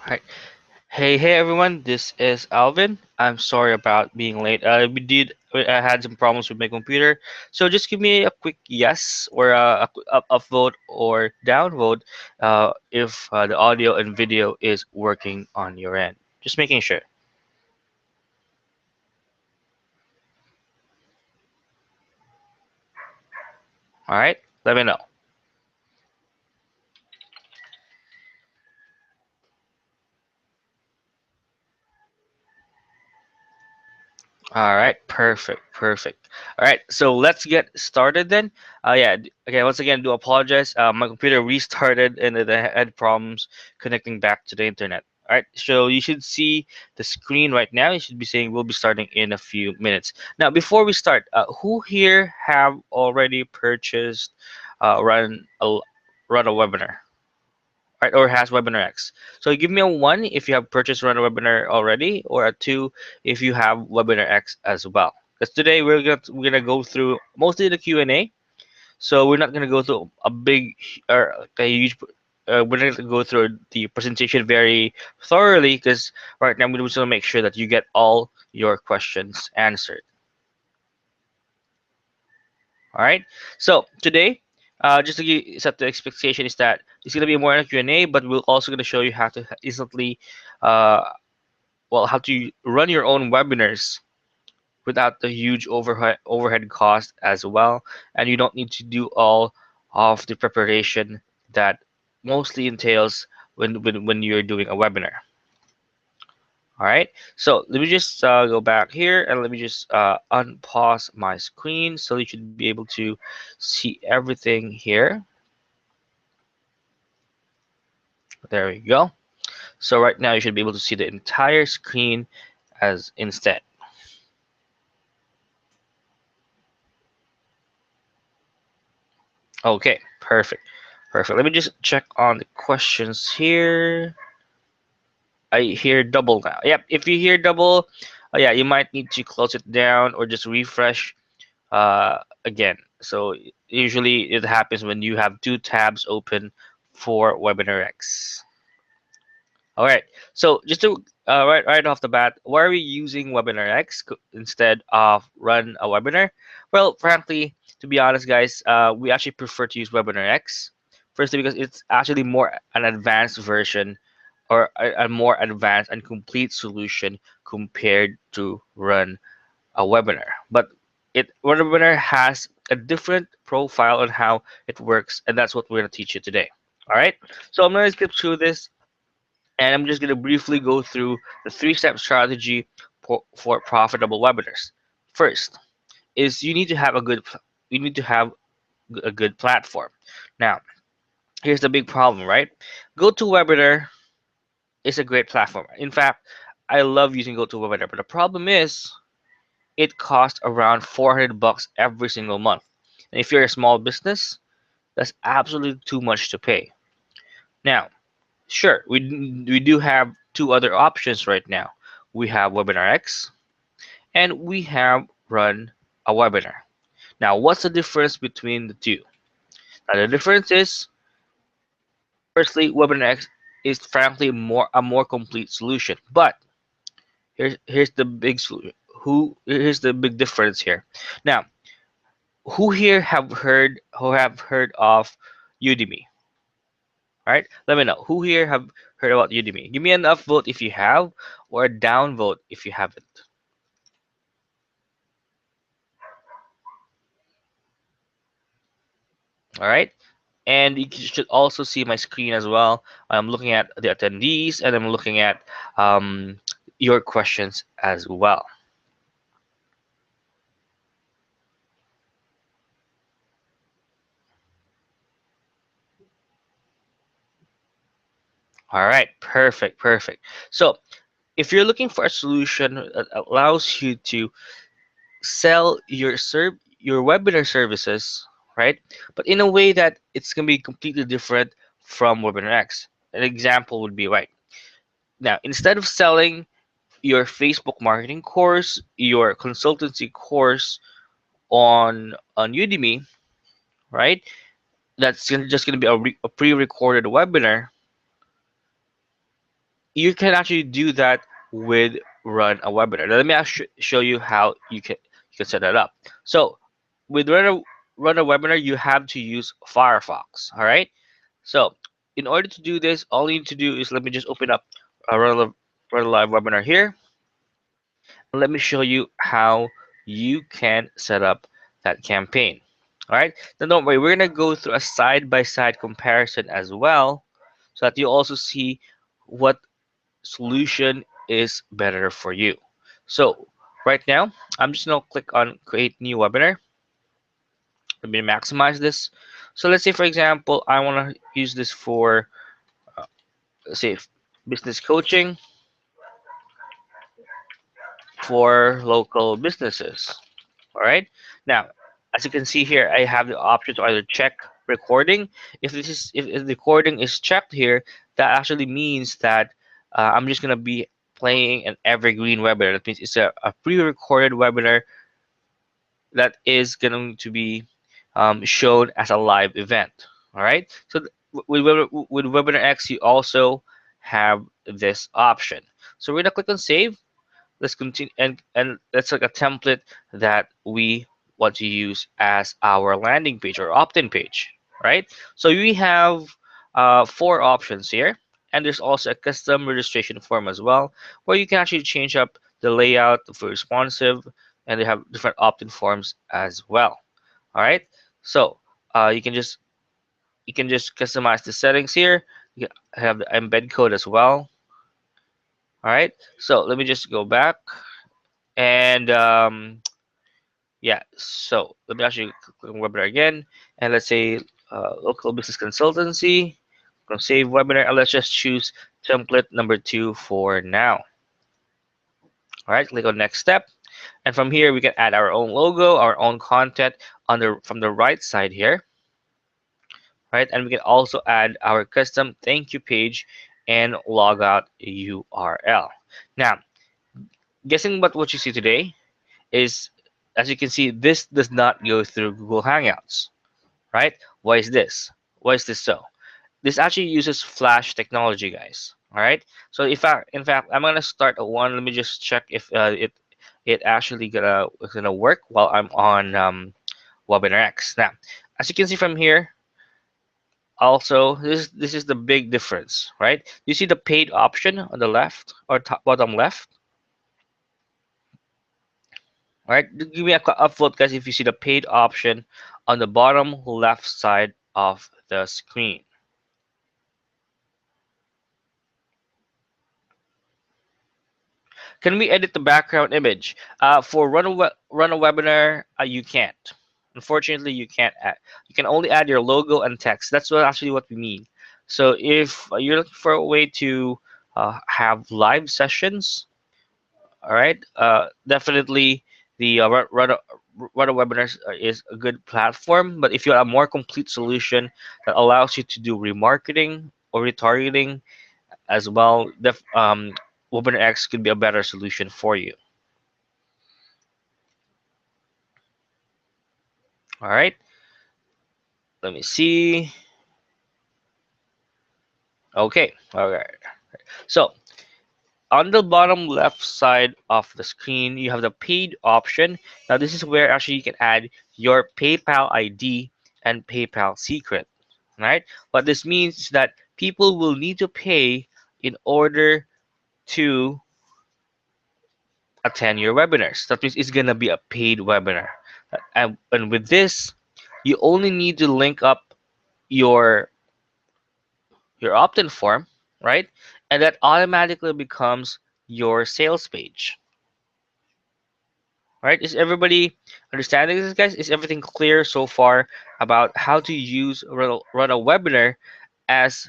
Right. Hey everyone, this is Alvin. I'm sorry about being late. I had some problems with my computer. So just give me a quick yes or up vote or down vote if the audio and video is working on your end. Just making sure. All right? Let me know. All right, perfect, perfect. All right, so let's get started then. Yeah, okay, once again, do apologize. My computer restarted and it had problems connecting back to the internet. All right, so you should see the screen right now. You should be saying we'll be starting in a few minutes. Now, before we start, who here have already purchased run a webinar? Right, or has webinar X. So give me a one if you have purchased run a webinar already, or a two if you have webinar X as well. Because today we're gonna go through mostly the Q&A. So we're not gonna go through a big or a huge. We're not gonna go through the presentation very thoroughly because right now we just want to make sure that you get all your questions answered. All right. So today, just to set the expectation is that it's gonna be more in a Q&A, but we're also gonna show you how to instantly, uh, how to run your own webinars without the huge overhead cost as well, and you don't need to do all of the preparation that mostly entails when you're doing a webinar. All right, so let me just go back here and let me just unpause my screen so you should be able to see everything here. There we go. So right now you should be able to see the entire screen as instead. Okay, perfect. Perfect. Let me just check on the questions here. I hear double now. Yep, if you hear double, yeah, you might need to close it down or just refresh again. So usually it happens when you have two tabs open for Webinar X. All right. So just to right off the bat, why are we using Webinar X instead of run a webinar? Well, frankly, to be honest, guys, we actually prefer to use Webinar X. Firstly, because it's actually more an advanced version or a more advanced and complete solution compared to run a webinar. But webinar has a different profile on how it works, and that's what we're going to teach you today. All right. So I'm going to skip through this and I'm just going to briefly go through the three-step strategy for profitable webinars. First is you need to have a good platform. Now, here's the big problem, right? GoToWebinar is a great platform. In fact, I love using GoToWebinar, but the problem is it costs around 400 bucks every single month. And if you're a small business, that's absolutely too much to pay. Now, sure, we do have two other options right now. We have Webinar X and we have Run a Webinar. Now, what's the difference between the two? Now, the difference is, firstly, Webinar X is frankly a more complete solution. But here's the big here's the big difference here. Now, who have heard of Udemy? All right, let me know. Who here have heard about Udemy? Give me an up vote if you have, or a down vote if you haven't. All right, and you should also see my screen as well. I'm looking at the attendees, and I'm looking at your questions as well. All right, perfect, perfect. So if you're looking for a solution that allows you to sell your webinar services, right? But in a way that it's gonna be completely different from Webinar X. An example would be right now, instead of selling your Facebook marketing course, your consultancy course on Udemy, right? Just gonna be a pre-recorded webinar. you can actually do that with run a webinar. Now, let me show you how you can set that up. So with run a webinar, you have to use Firefox. All right. So in order to do this, all you need to do is let me just open up a run a live webinar here. And let me show you how you can set up that campaign. All right. Now don't worry, we're gonna go through a side-by-side comparison as well, so that you also see what solution is better for you. So right now, I'm just gonna click on create new webinar. Let me maximize this. So let's say, for example, I want to use this for, let's say, business coaching for local businesses. All right. Now, as you can see here, I have the option to either check recording. If the recording is checked here, that actually means that I'm just gonna be playing an evergreen webinar. That means it's a pre-recorded webinar that is going to be shown as a live event. All right. So with Webinar X, you also have this option. So we're gonna click on save. Let's continue, and that's like a template that we want to use as our landing page or opt-in page, right? So we have four options here, and there's also a custom registration form as well, where you can actually change up the layout for responsive, and they have different opt-in forms as well. All right, so you can just customize the settings here. You have the embed code as well. All right, so let me just go back. And yeah, so let me actually click on webinar again, and let's say local business consultancy. Gonna save webinar, and let's just choose template number 2 for now. All right, click on next step, and from here we can add our own logo, our own content on the from the right side here, right? And we can also add our custom thank you page and log out URL. Now, guessing what you see today is, as you can see, this does not go through Google Hangouts, right? Why is this? Why is this so? This actually uses Flash technology, guys. All right. So in fact, I'm gonna start a one. Let me just check if it actually gonna work while I'm on Webinar X. Now, as you can see from here, also this is the big difference, right? You see the paid option on the left or top bottom left. All right, give me a upvote, guys, if you see the paid option on the bottom left side of the screen. Can we edit the background image? For run a webinar, you can't. Unfortunately, you can't add. You can only add your logo and text. That's actually what we mean. So if you're looking for a way to have live sessions, all right, definitely the run a webinars is a good platform. But if you have a more complete solution that allows you to do remarketing or retargeting as well, Webinar X could be a better solution for you. All right, let me see. Okay, all right. So on the bottom left side of the screen, you have the paid option. Now this is where actually you can add your PayPal ID and PayPal secret. Right? What this means is that people will need to pay in order to attend your webinars. That means it's gonna be a paid webinar. And with this, you only need to link up your opt-in form, right? And that automatically becomes your sales page. Right? Is everybody understanding this, guys? Is everything clear so far about how to use run a webinar as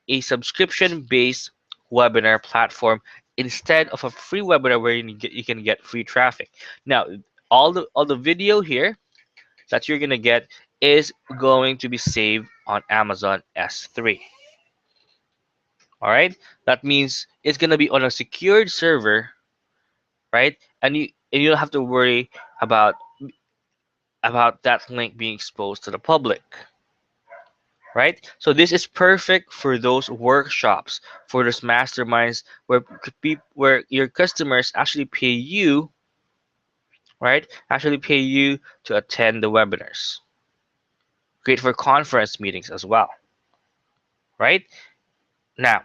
a subscription-based webinar platform instead of a free webinar where you can get free traffic? Now, all the video here that you're gonna get is going to be saved on Amazon S3. All right, that means it's gonna be on a secured server, right? And you don't have to worry about that link being exposed to the public. right? So this is perfect for those workshops, for those masterminds where your customers actually pay you, right? Actually pay you to attend the webinars. Great for conference meetings as well, right? Now,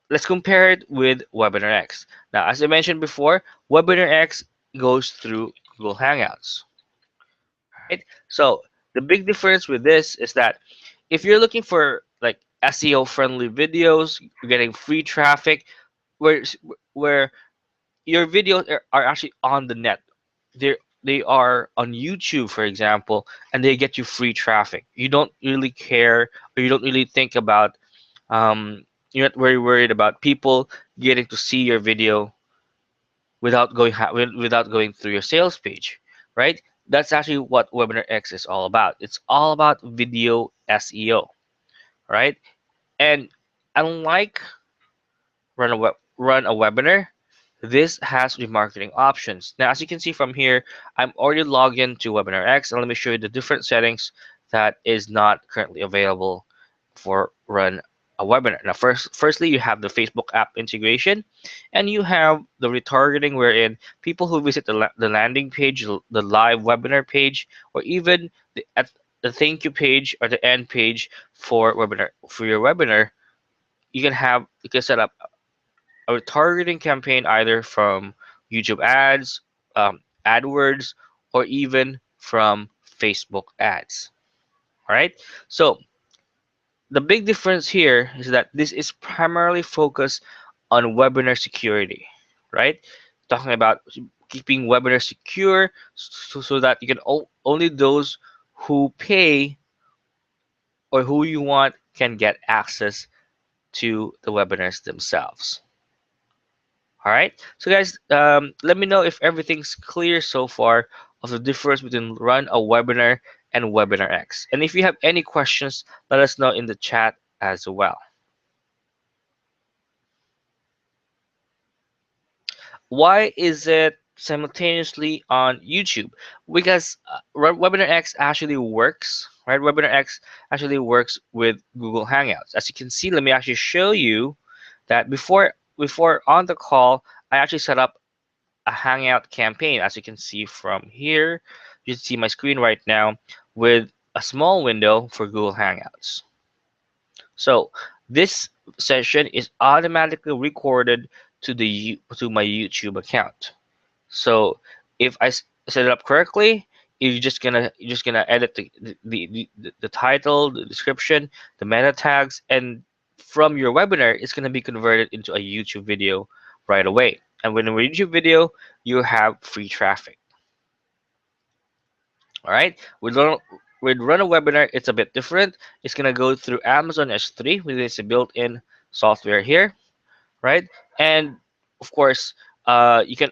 let's compare it with Webinar X. Now, as I mentioned before, Webinar X goes through Google Hangouts, right? So the big difference with this is that if you're looking for like SEO friendly videos, you're getting free traffic, where where your videos are actually on the net. They are on YouTube, for example, and they get you free traffic. You don't really care, or you don't really think about you're not very worried about people getting to see your video without going through your sales page, right? That's actually what Webinar X is all about. It's all about video SEO, right? And unlike run a webinar, this has remarketing options. Now, as you can see from here, I'm already logged into Webinar X, and let me show you the different settings that is not currently available for run a webinar. Now, firstly, you have the Facebook app integration, and you have the retargeting, wherein people who visit the landing page, the live webinar page, or even at the thank you page or the end page for your webinar, you can set up a targeting campaign either from YouTube ads, AdWords, or even from Facebook ads. All right. So the big difference here is that this is primarily focused on webinar security, right? Talking about keeping webinar secure so that you can only those who pay or who you want can get access to the webinars themselves. All right. So guys, let me know if everything's clear so far of the difference between run a webinar and Webinar X. And if you have any questions, let us know in the chat as well. Why is it simultaneously on YouTube? Because Webinar X actually works, right? Webinar X actually works with Google Hangouts. As you can see, let me actually show you that before on the call, I actually set up a Hangout campaign. As you can see from here, you can see my screen right now with a small window for Google Hangouts. So this session is automatically recorded to my YouTube account. So if I set it up correctly, you're just gonna edit the title, the description, the meta tags, and from your webinar, it's gonna be converted into a YouTube video right away. And when a YouTube video, you have free traffic. All right. With run a webinar, it's a bit different. It's gonna go through Amazon S3 with its built-in software here, right? And of course, you can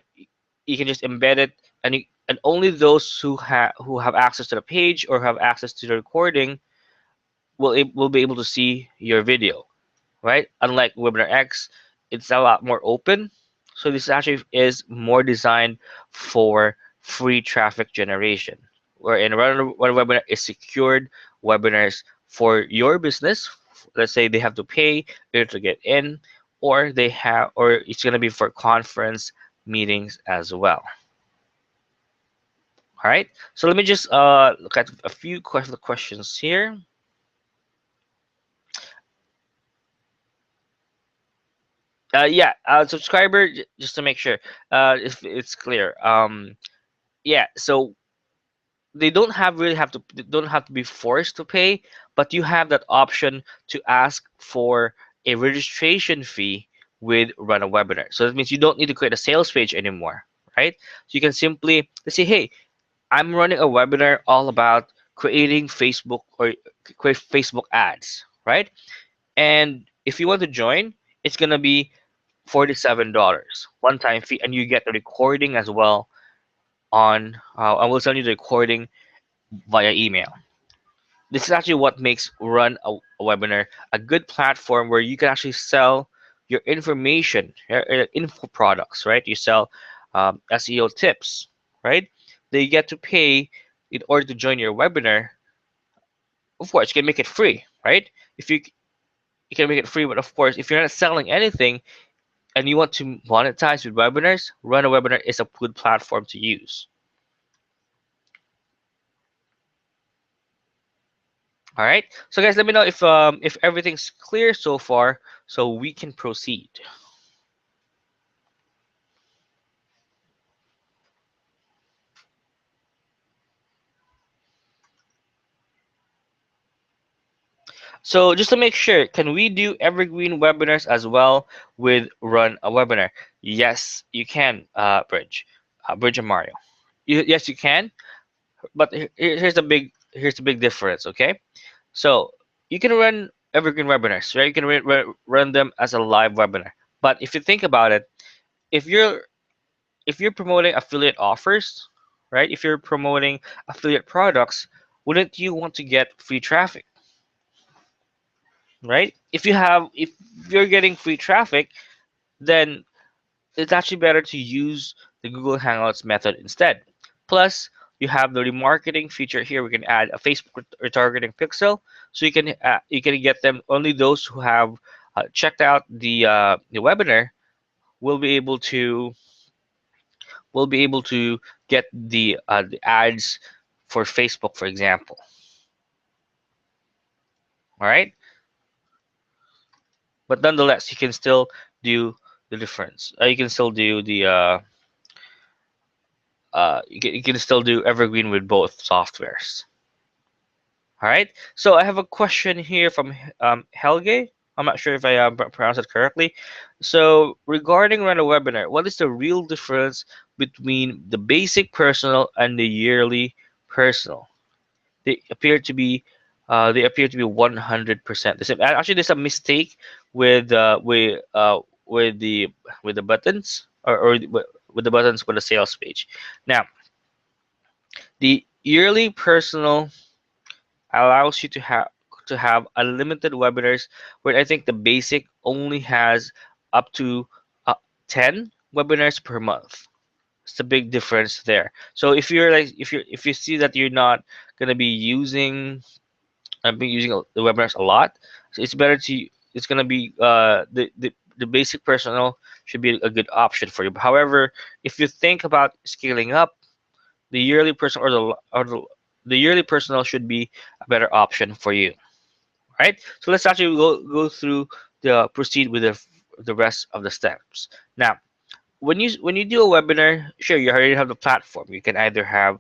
just embed it, and only those who have access to the page or have access to the recording will be able to see your video, right? Unlike Webinar X, it's a lot more open. So this actually is more designed for free traffic generation, wherein one webinar is secured webinars for your business. Let's say they have to pay in order to get in, or it's going to be for conference meetings as well. All right. So let me just look at a few questions here. Yeah, subscriber, just to make sure if it's clear. Yeah, so they don't have to be forced to pay, but you have that option to ask for a registration fee with run a webinar. So that means you don't need to create a sales page anymore, right? So you can simply say, hey, I'm running a webinar all about creating create Facebook ads, right? And if you want to join, it's gonna be $47 one-time fee, and you get the recording as well. I will send you the recording via email. This is actually what makes run a webinar a good platform where you can actually sell your information, your info products, right? You sell SEO tips, right? They get to pay in order to join your webinar of course, you can make it free, right? If you can make it free, but of course, if you're not selling anything and you want to monetize with webinars, Run a Webinar is a good platform to use. All right. So guys, let me know if everything's clear so far, so we can proceed. So just to make sure, can we do evergreen webinars as well with Run a Webinar? Yes, you can, Bridge and Mario. Yes, you can. But here's the big difference. Okay, so you can run evergreen webinars, right? You can run them as a live webinar. But if you think about it, if you're promoting affiliate offers, right? If you're promoting affiliate products, wouldn't you want to get free traffic, right? If you're getting free traffic, then it's actually better to use the Google Hangouts method instead. Plus, you have the remarketing feature here. We can add a Facebook retargeting pixel, so you can get them. Only those who have checked out the webinar will be able to get the ads for Facebook, for example. All right, but nonetheless, you can still do the difference. You can still do you can still do evergreen with both softwares. All right. So I have a question here from Helge. I'm not sure if I pronounced it correctly. So regarding Run a Webinar, what is the real difference between the basic personal and the yearly personal? They appear to be 100% the same. Actually, there's a mistake with with the buttons or with the buttons for the sales page. Now, the yearly personal allows you to have unlimited webinars, where I think the basic only has up to uh, 10 webinars per month. It's a big difference there. So if you see that you're not going to be using the webinars a lot, so it's better to it's going to be the basic personal should be a good option for you. However, if you think about scaling up, the yearly personal the yearly personal should be a better option for you. Right? So let's actually go through the proceed with the rest of the steps. Now, when you do a webinar, sure, you already have the platform. You can either have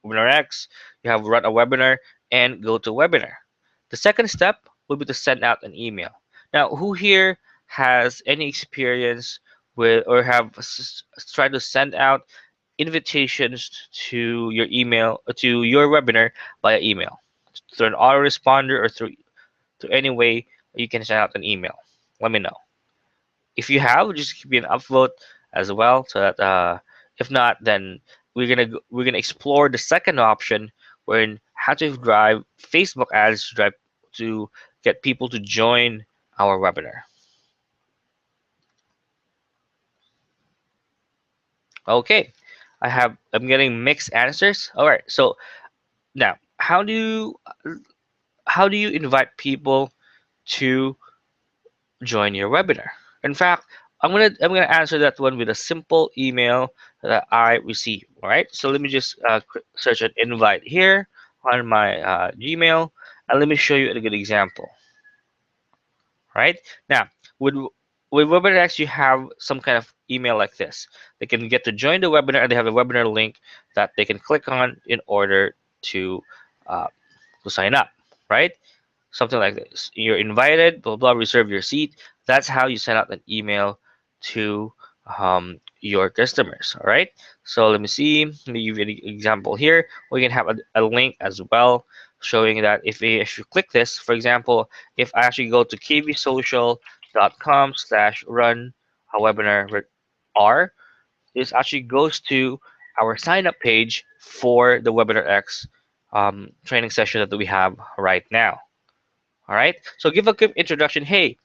Webinar X, you have Run a Webinar, and go to Webinar. The second step will be to send out an email. Now, who here has any experience with or have tried to send out invitations to your email to your webinar via email through an autoresponder or through any way you can send out an email? Let me know. If you have, just give me an upvote as well, so that if not, then we're gonna explore the second option, wherein how to drive Facebook ads to get people to join our webinar. Okay, I'm getting mixed answers. All right, so now how do you invite people to join your webinar? In fact, I'm gonna answer that one with a simple email that I received. All right, so let me just search an invite here on my Gmail, and let me show you a good example. Right now, with WebinarX, you have some kind of email like this. They can get to join the webinar, and they have a webinar link that they can click on in order uh, to sign up. Right? Something like this. You're invited, blah, blah, reserve your seat. That's how you send out an email to your customers. All right. So let me see. Let me give you an example here. We can have a link as well showing that if you click this, for example, if I actually go to kvsocial.com/run a webinar R, this actually goes to our sign up page for the Webinar X training session that we have right now. All right. So give a quick introduction. Hey,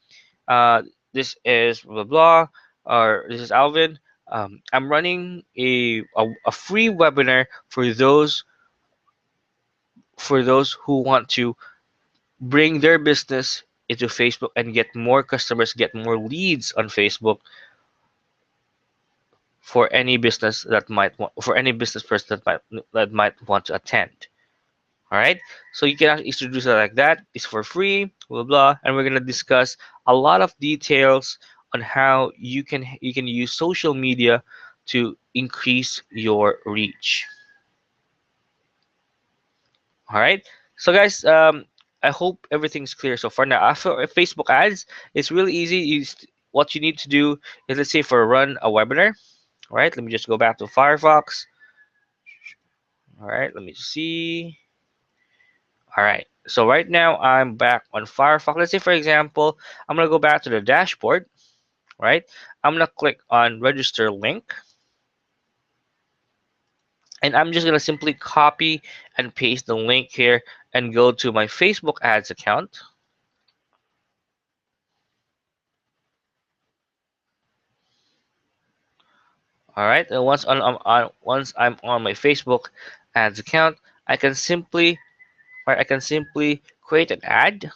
uh, this is blah blah, or this is Alvin. I'm running a free webinar for those who want to bring their business into Facebook and get more customers, get more leads on Facebook for any business that might want, for any business person that might want to attend. All right, so you can actually introduce it like that. It's for free, blah blah, and we're gonna discuss a lot of details on how you can use social media to increase your reach. All right, so guys, I hope everything's clear so far. Now, after Facebook ads, it's really easy. What you need to do is, let's say, for run a webinar. All right, let me just go back to Firefox. All right, let me see. All right, so right now I'm back on Firefox. Let's say, for example, I'm gonna go back to the dashboard. Right, I'm gonna click on register link, and I'm just gonna simply copy and paste the link here and go to my Facebook ads account. All right, and once I'm on my Facebook ads account, I can simply create an ad.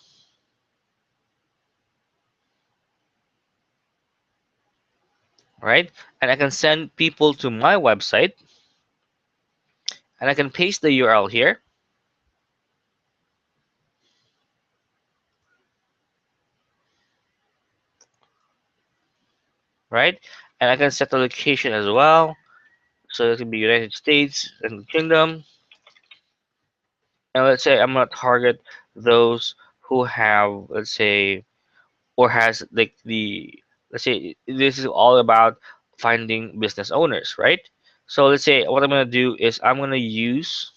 Right, and I can send people to my website, and I can paste the URL here. Right, and I can set the location as well, so it can be United States and Kingdom. And let's say I'm gonna target those who have, let's say, or has like the, let's say this is all about finding business owners, right? So let's say what I'm gonna do is I'm gonna use,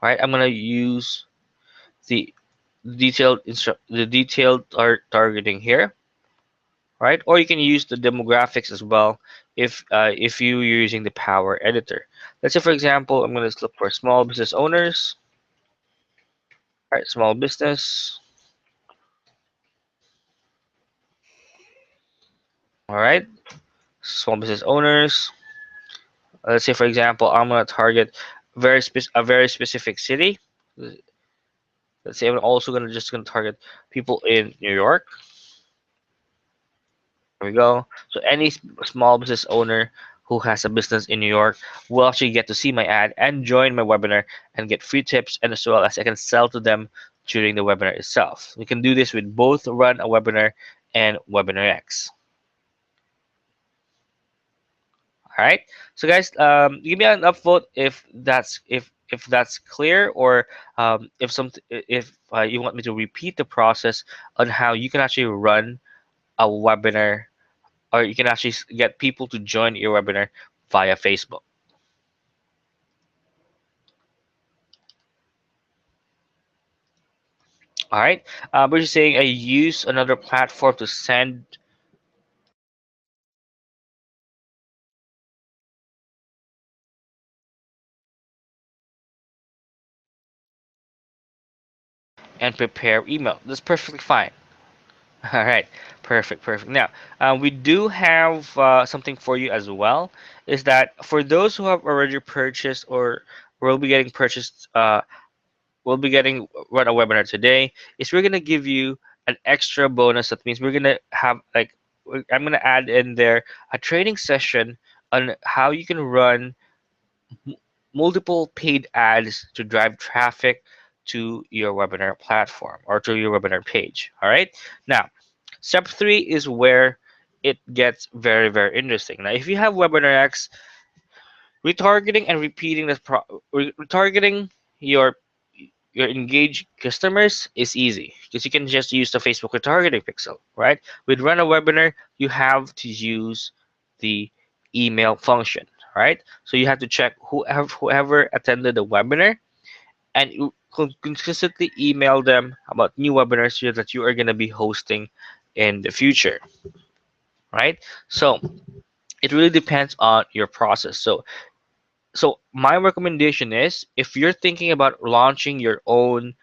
right? I'm gonna use the detailed targeting here, right? Or you can use the demographics as well if you're using the Power Editor. Let's say, for example, I'm gonna look for small business owners, right? Small business, all right? Small business owners. Let's say, for example, I'm gonna target a very specific city. Let's say I'm also gonna target people in New York. There we go. So any small business owner who has a business in New York will actually get to see my ad and join my webinar and get free tips, and as well as I can sell to them during the webinar itself. We can do this with both Run a Webinar and Webinar X. All right. So guys, give me an upvote if that's clear, or if you want me to repeat the process on how you can actually run a webinar, or you can actually get people to join your webinar via Facebook. All right. We're just saying I use another platform to send and prepare email. That's perfectly fine. All right, perfect, perfect. Now, we do have something for you as well. Is that for those who have already purchased or will be getting purchased, will be getting run a webinar today. Is we're gonna give you an extra bonus. That means we're gonna have like I'm gonna add in there a training session on how you can run multiple paid ads to drive traffic to your webinar platform or to your webinar page. All right. Now, step 3 is where it gets very, very interesting. Now, if you have Webinar X, retargeting and repeating retargeting your your engaged customers is easy because you can just use the Facebook retargeting pixel, right? With Run a Webinar, you have to use the email function, right? So you have to check whoever attended the webinar, and you consistently email them about new webinars that you are going to be hosting in the future, right? So it really depends on your process. So my recommendation is, if you're thinking about launching your own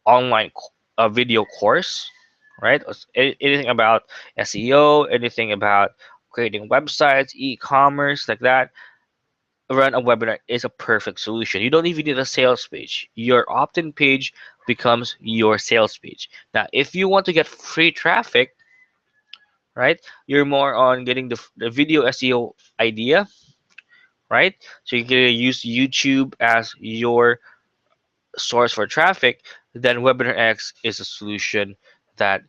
online video course, right? Anything about SEO, anything about creating websites, e-commerce, like that, run a webinar is a perfect solution. You don't even need a sales page. Your opt-in page becomes your sales page. Now, if you want to get free traffic, right, you're more on getting the video SEO idea, right? So you can use YouTube as your source for traffic, then Webinar X is a solution that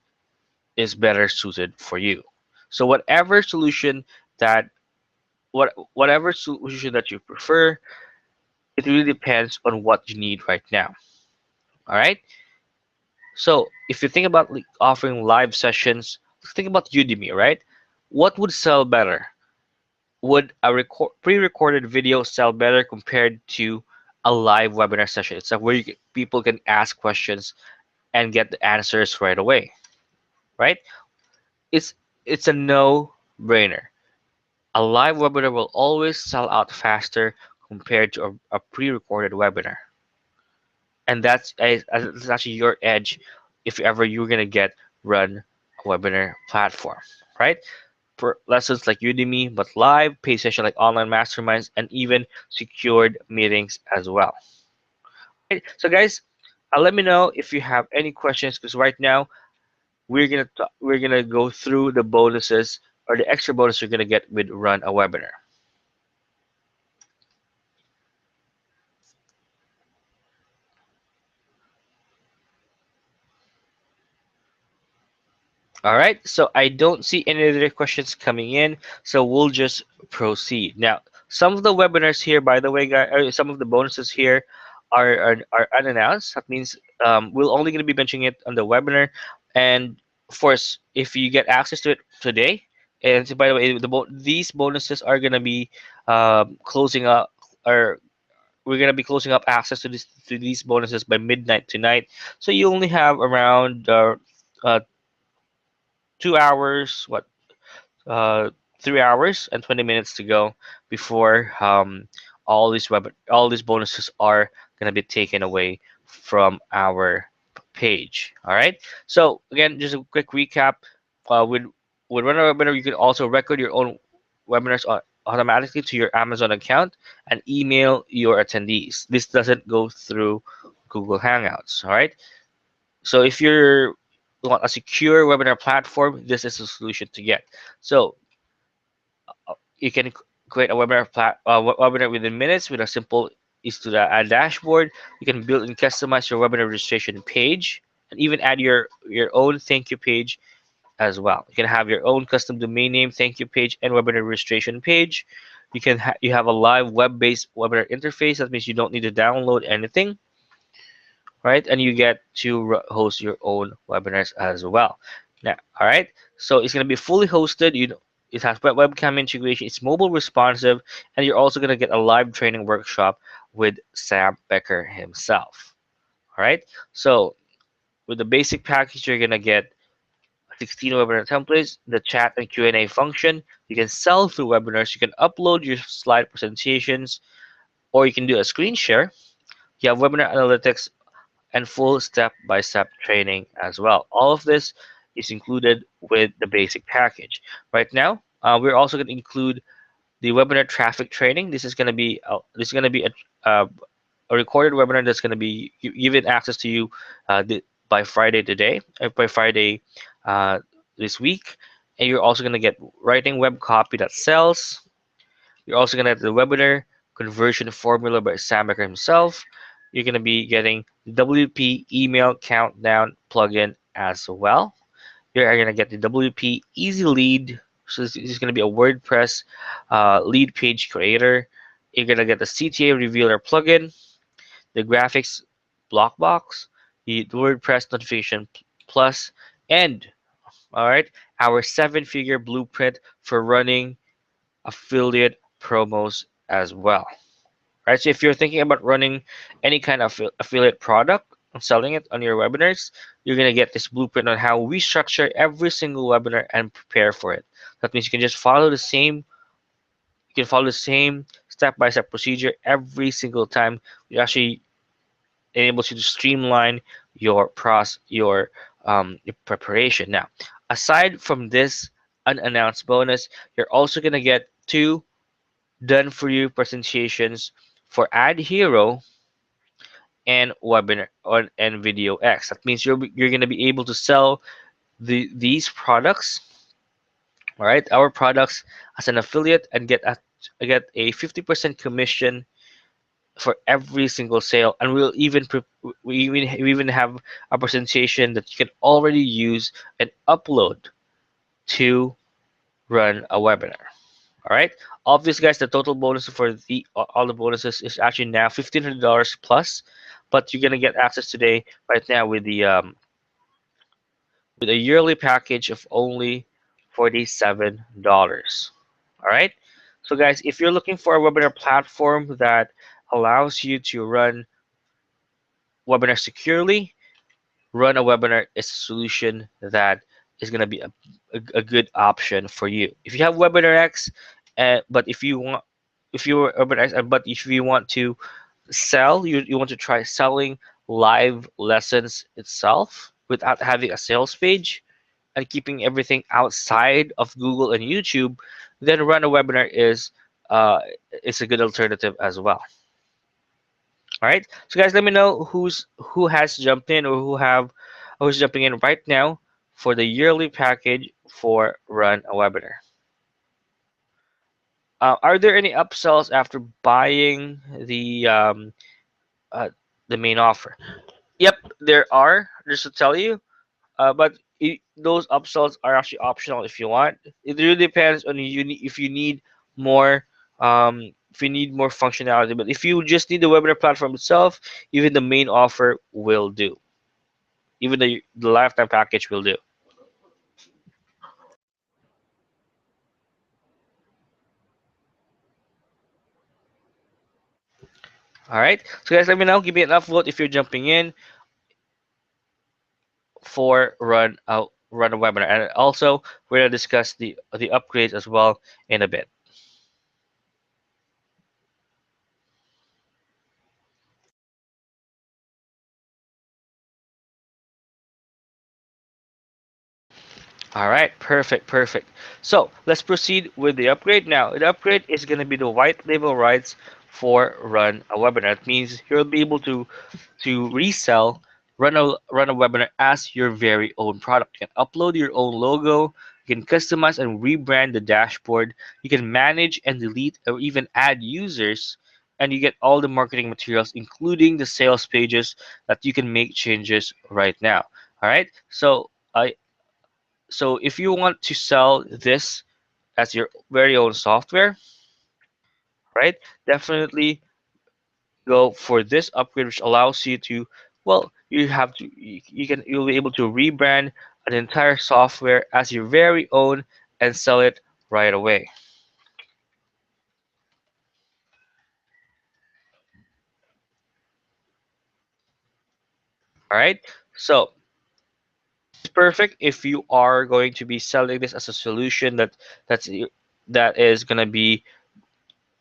is better suited for you. So that whatever solution that you prefer, it really depends on what you need right now. All right. So if you think about like offering live sessions, think about Udemy, right? What would sell better? Would a pre-recorded video sell better compared to a live webinar session? It's like where people can ask questions and get the answers right away, right? It's it's a no-brainer. A live webinar will always sell out faster compared to a pre-recorded webinar, and that's actually your edge if ever you're gonna get run a webinar platform, right? For lessons like Udemy, but live, pay session like online masterminds, and even secured meetings as well. Right? So guys, let me know if you have any questions because right now we're gonna go through the bonuses or the extra bonus you're gonna get with run a webinar. All right, so I don't see any other questions coming in, so we'll just proceed. Now, some of the webinars here, by the way, guys, some of the bonuses here are unannounced. That means we're only going to be mentioning it on the webinar. And of course, if you get access to it today, and so by the way, these bonuses are going to be closing up, or we're going to be closing up access to these bonuses by midnight tonight. So you only have around uh, 2 hours, uh, 3 hours and 20 minutes to go before all these bonuses are gonna be taken away from our page. All right. So again, just a quick recap. With Run a Webinar, you can also record your own webinars automatically to your Amazon account and email your attendees. This doesn't go through Google Hangouts. All right. So if you're want a secure webinar platform, this is the solution to get. So you can create a webinar within minutes with a simple is to a dashboard. You can build and customize your webinar registration page and even add your own thank you page as well. You can have your own custom domain name, thank you page, and webinar registration page. You have a live web-based webinar interface. That means you don't need to download anything, right? And you get to host your own webinars as well. Now, all right. So it's going to be fully hosted. It has webcam integration. It's mobile responsive, and you're also going to get a live training workshop with Sam Becker himself. All right. So with the basic package, you're going to get 16 webinar templates, the chat and Q&A function. You can sell through webinars. You can upload your slide presentations, or you can do a screen share. You have webinar analytics and full step-by-step training as well. All of this is included with the basic package. Right now, we're also going to include the webinar traffic training. This is going to be a recorded webinar that's going to be given access to you by Friday today, by Friday this week, and you're also going to get writing web copy that sells. You're also going to get the webinar conversion formula by Sam Becker himself. You're going to be getting WP email countdown plugin as well. You're going to get the WP Easy Lead. So this is going to be a WordPress lead page creator. You're going to get the CTA Revealer plugin, the graphics block box, the WordPress notification plus, and all right, our seven-figure blueprint for running affiliate promos as well. Right? So if you're thinking about running any kind of affiliate product and selling it on your webinars, you're gonna get this blueprint on how we structure every single webinar and prepare for it. That means you can follow the same step-by-step procedure every single time. It actually enables you to streamline your preparation. Now, aside from this unannounced bonus, you're also gonna get two done for you presentations for Ad Hero and webinar and Video X. That means you're going to be able to sell these products, all right, our products as an affiliate and get a 50% commission for every single sale. And we even have a presentation that you can already use and upload to run a webinar. All right. Obviously, guys, the total bonus for all the bonuses is actually now $1,500 plus, but you're gonna get access today right now with a yearly package of only $47. All right. So, guys, if you're looking for a webinar platform that allows you to run webinar securely, run a webinar is a solution that is going to be a good option for you. If you have Webinar X, but if you were Webinar X, but if you want to sell, you want to try selling live lessons itself without having a sales page and keeping everything outside of Google and YouTube, then run a webinar uh, is a good alternative as well. All right. So guys, let me know who has jumped in or who's jumping in right now for the yearly package for Run a Webinar. Are there any upsells after buying uh, the main offer? Yep, there are. Just to tell you, but those upsells are actually optional if you want. It really depends on if you need more if you need more functionality. But if you just need the webinar platform itself, even the main offer will do. Even the lifetime package will do. All right. So guys, let me know. Give me an upvote if you're jumping in for run a webinar, and also we're gonna discuss the upgrades as well in a bit. All right, perfect, perfect. So let's proceed with the upgrade now. The upgrade is going to be the white label rights for Run a Webinar. It means you'll be able to resell Run a Webinar as your very own product. You can upload your own logo. You can customize and rebrand the dashboard. You can manage and delete or even add users. And you get all the marketing materials, including the sales pages that you can make changes right now. All right. So if you want to sell this as your very own software, right? Definitely go for this upgrade, which allows you to, well, you'll be able to rebrand an entire software as your very own and sell it right away. All right. So it's perfect if you are going to be selling this as a solution that is going to be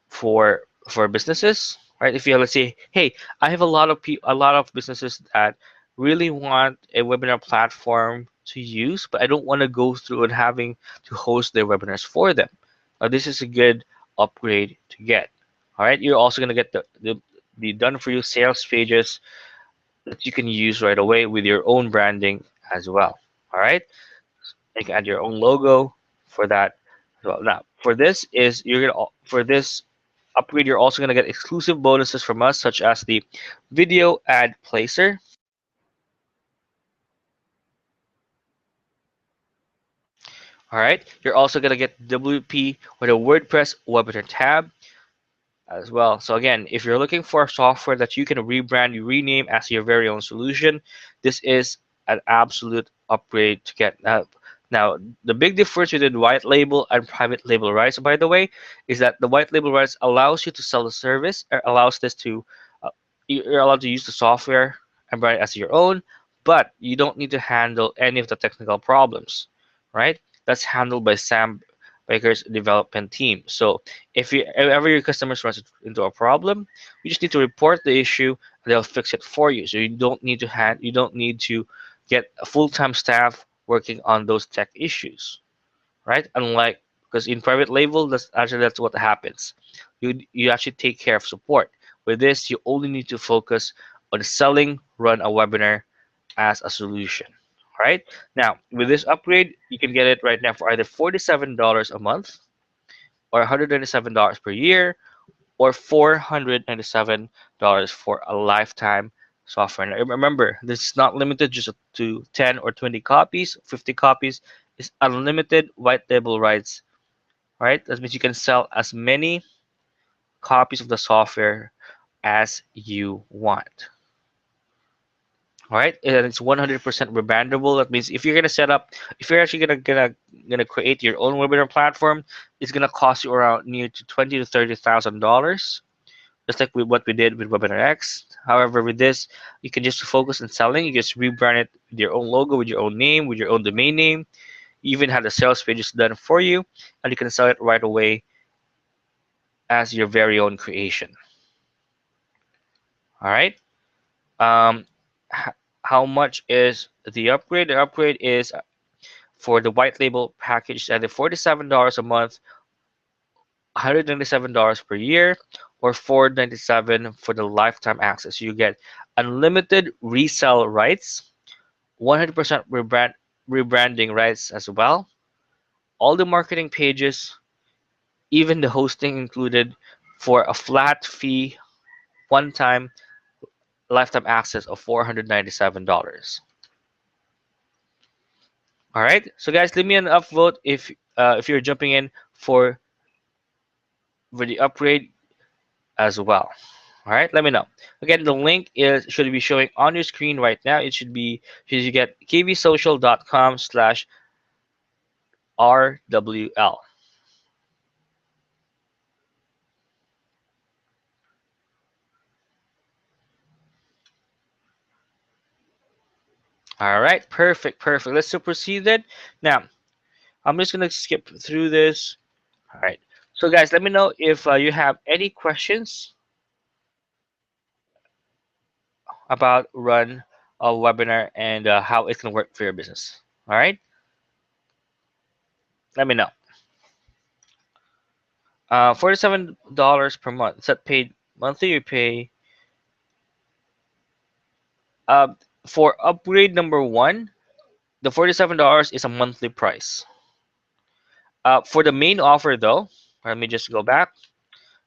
for businesses, right? If you let's say, hey, I have a lot of businesses that really want a webinar platform to use, but I don't want to go through and having to host their webinars for them. This is a good upgrade to get. All right, you're also gonna get the done for you sales pages that you can use right away with your own branding as well. All right, you can add your own logo for that as well. Now, for this is you're gonna for this upgrade, you're also going to get exclusive bonuses from us, such as the video ad placer. All right. You're also going to get WP or the WordPress webinar tab as well. So again, if you're looking for software that you can rebrand, you rename as your very own solution, this is an absolute upgrade to get. Now, the big difference between white label and private label rights, by the way, is that the white label rights allows you to sell the service, or allows this to, you're allowed to use the software and brand it as your own, but you don't need to handle any of the technical problems, right? That's handled by Sam Baker's development team. So if ever your customers runs into a problem, you just need to report the issue and they'll fix it for you. So you don't need to get a full-time staff working on those tech issues, right? Unlike, because in private label, that's what happens. you actually take care of support. With this, you only need to focus on selling, run a webinar as a solution. All right. Now, with this upgrade, you can get it right now for either $47 a month or $197 per year or $497 for a lifetime software. Now, remember, this is not limited just to 10 or 20 copies, 50 copies. It's unlimited white label rights, right? That means you can sell as many copies of the software as you want. All right, and it's 100% rebrandable. That means if you're gonna set up, if you're actually gonna create your own webinar platform, it's gonna cost you around near to $20,000 to $30,000, just like with what we did with Webinar X. However, with this, you can just focus on selling. You just rebrand it with your own logo, with your own name, with your own domain name. You even have the sales pages done for you, and you can sell it right away as your very own creation. All right. Um, how much is the upgrade? The upgrade is for the white label package at $47 a month, $197 per year, or $497 for the lifetime access. You get unlimited resale rights, 100% rebranding rights as well, all the marketing pages, even the hosting included for a flat fee, one-time lifetime access of $497. All right, so guys, leave me an upvote if you're jumping in for the upgrade as well. All right, let me know. Again, the link is should be showing on your screen right now. It should be you should get kvsocial.com/RWL. All right, perfect, perfect. Let's proceed then. Now, I'm just gonna skip through this. All right. So guys, let me know if you have any questions about run a webinar and how it can work for your business. All right, let me know. $47 per month. Is that paid monthly? You pay uh, for upgrade number one. The $47 is a monthly price. For the main offer though, let me just go back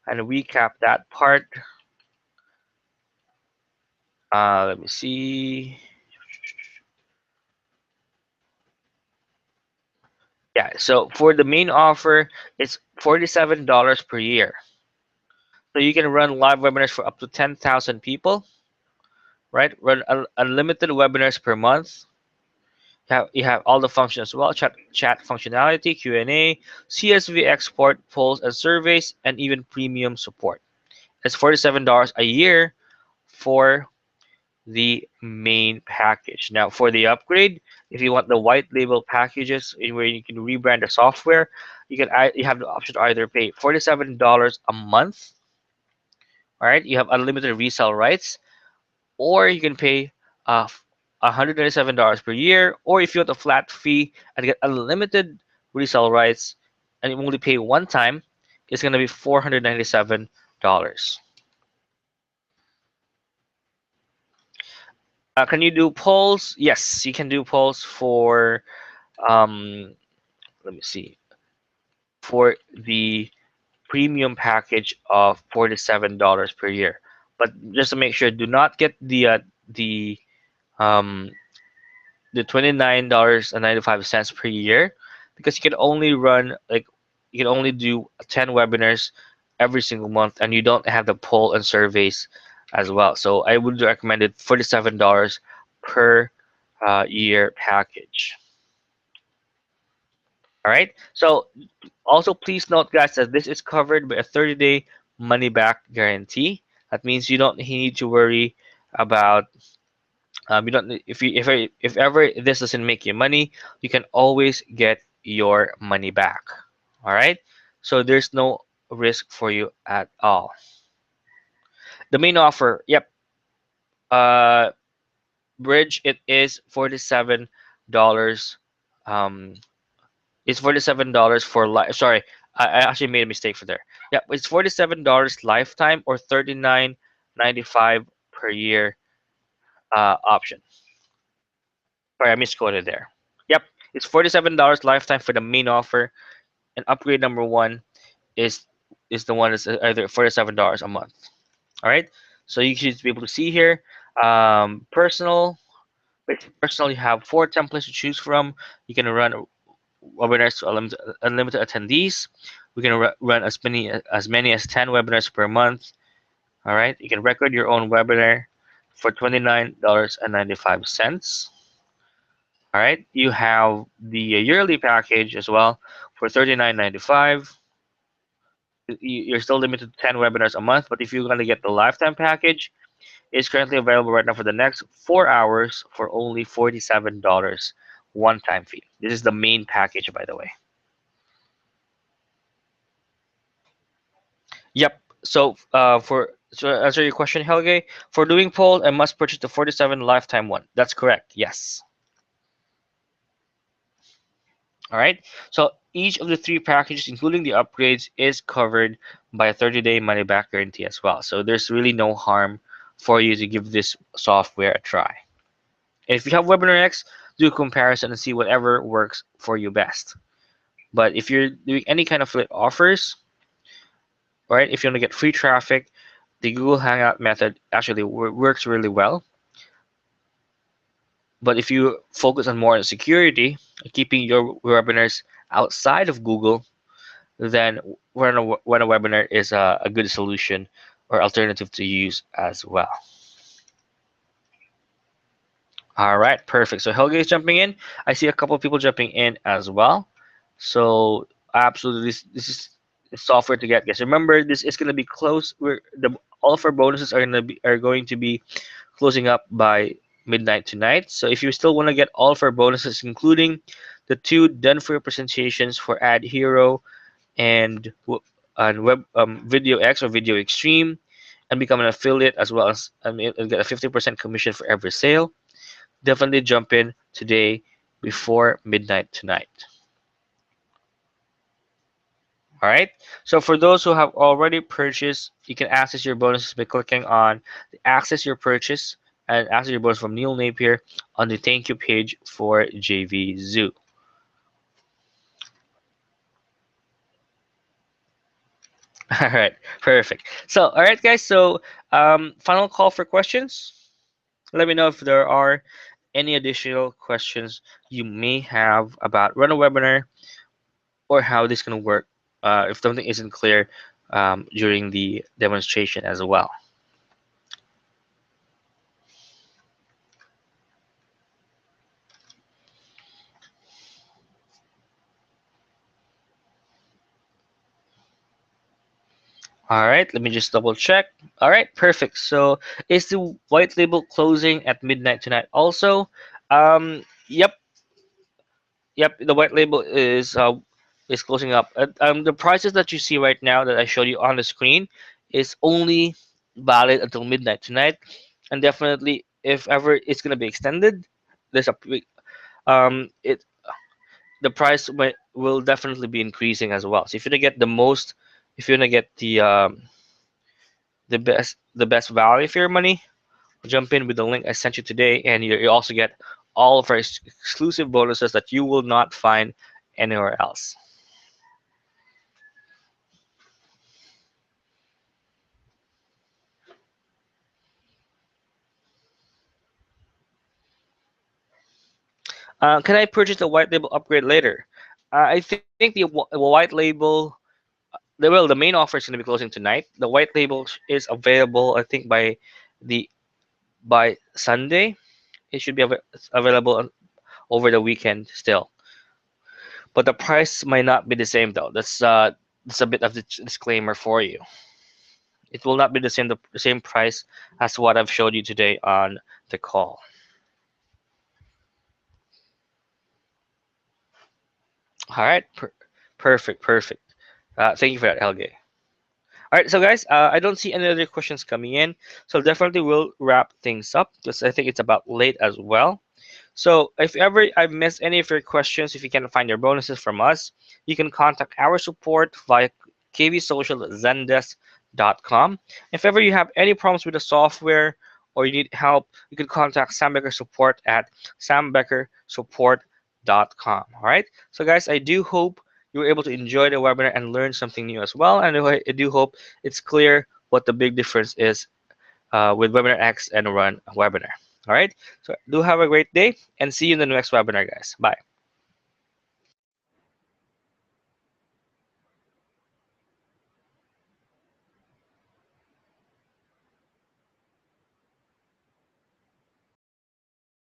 and recap that part. Let me see. Yeah, so for the main offer, it's $47 per year. So you can run live webinars for up to 10,000 people, right? Run unlimited webinars per month. You have all the functions as well: chat functionality, Q&A, CSV export, polls and surveys, and even premium support. It's $47 a year for the main package. Now for the upgrade, if you want the white label packages where you can rebrand the software, you have the option to either pay $47 a month, all right? You have unlimited resale rights, or you can pay $197 per year, or if you want a flat fee and get unlimited resale rights and you only pay one time, it's going to be $497. Can you do polls? Yes, you can do polls for um, let me see, for the premium package of $47 per year. But just to make sure, do not get um, the $29.95 per year, because you can only run like you can only do 10 webinars every single month, and you don't have the poll and surveys as well. So I would recommend it $47 per year package. All right. So also please note, guys, that this is covered by a 30-day money back guarantee. That means you don't need to worry about you don't if ever this doesn't make you money, you can always get your money back. All right. So there's no risk for you at all. The main offer, yep. Uh, Bridge, it is $47. Um, it's $47 for sorry. I actually made a mistake for there. Yep, it's $47 lifetime or 39.95 per year option. Sorry, I misquoted there. Yep, it's $47 lifetime for the main offer, and upgrade number one is the one that's either $47 a month. All right, so you should be able to see here. Personal, personal, you have four templates to choose from. You can run webinars to unlimited attendees. We can run as many as 10 webinars per month. All right, you can record your own webinar for $29.95. All right, you have the yearly package as well for $39.95. You're still limited to 10 webinars a month, but if you're going to get the lifetime package, it's currently available right now for the next 4 hours for only $47 one-time fee. This is the main package, by the way. Yep. So to answer your question, Helge, for doing poll, I must purchase the 47 lifetime one. That's correct. Yes. All right. So each of the three packages, including the upgrades, is covered by a 30-day money back guarantee as well. So there's really no harm for you to give this software a try. And if you have Webinar X, do a comparison and see whatever works for you best. But if you're doing any kind of affiliate offers, right, if you want to get free traffic, the Google Hangout method actually works really well. But if you focus on more on security, keeping your webinars outside of Google, then Run a Webinar is a good solution or alternative to use as well. All right, perfect. So Helge is jumping in. I see a couple of people jumping in as well. So absolutely, this is software to get, guys. Remember, this is going to be close. All of our bonuses are going to be closing up by midnight tonight. So if you still want to get all of our bonuses, including the two done for presentations for Ad Hero and Web Video X or Video Extreme, and become an affiliate as well as and get a 50% commission for every sale, definitely jump in today before midnight tonight. All right. So for those who have already purchased, you can access your bonuses by clicking on the access your purchase and access your bonus from Neil Napier on the thank you page for JV Zoo. All right. Perfect. So, all right, guys. So, final call for questions. Let me know if there are any additional questions you may have about Run a Webinar or how this can work if something isn't clear during the demonstration as well. All right, let me just double check. All right, perfect. So is the white label closing at midnight tonight also? Yep, yep, the white label is closing up. The prices that you see right now that I showed you on the screen is only valid until midnight tonight, and definitely if ever it's gonna be extended, there's a it the price will definitely be increasing as well. So if you're gonna get the most, if you're gonna get the best value for your money, jump in with the link I sent you today, and you also get all of our exclusive bonuses that you will not find anywhere else. Can I purchase the white label upgrade later? I think the white label, the main offer is going to be closing tonight. The white label is available, I think, the by Sunday. It should be available over the weekend still, but the price might not be the same though. That's a bit of the disclaimer for you. It will not be the same price as what I've showed you today on the call. All right, perfect, perfect. Thank you for that, Helge. All right, so guys, I don't see any other questions coming in, so definitely we'll wrap things up because I think it's about late as well. So if ever I miss any of your questions, if you can't find your bonuses from us, you can contact our support via kvsocialzendesk.com. If ever you have any problems with the software or you need help, you can contact Sam Becker Support at sambeckersupport.com. All right. So guys, I do hope you were able to enjoy the webinar and learn something new as well. And I do hope it's clear what the big difference is with Webinar X and Run Webinar. All right. So do have a great day and see you in the next webinar, guys. Bye.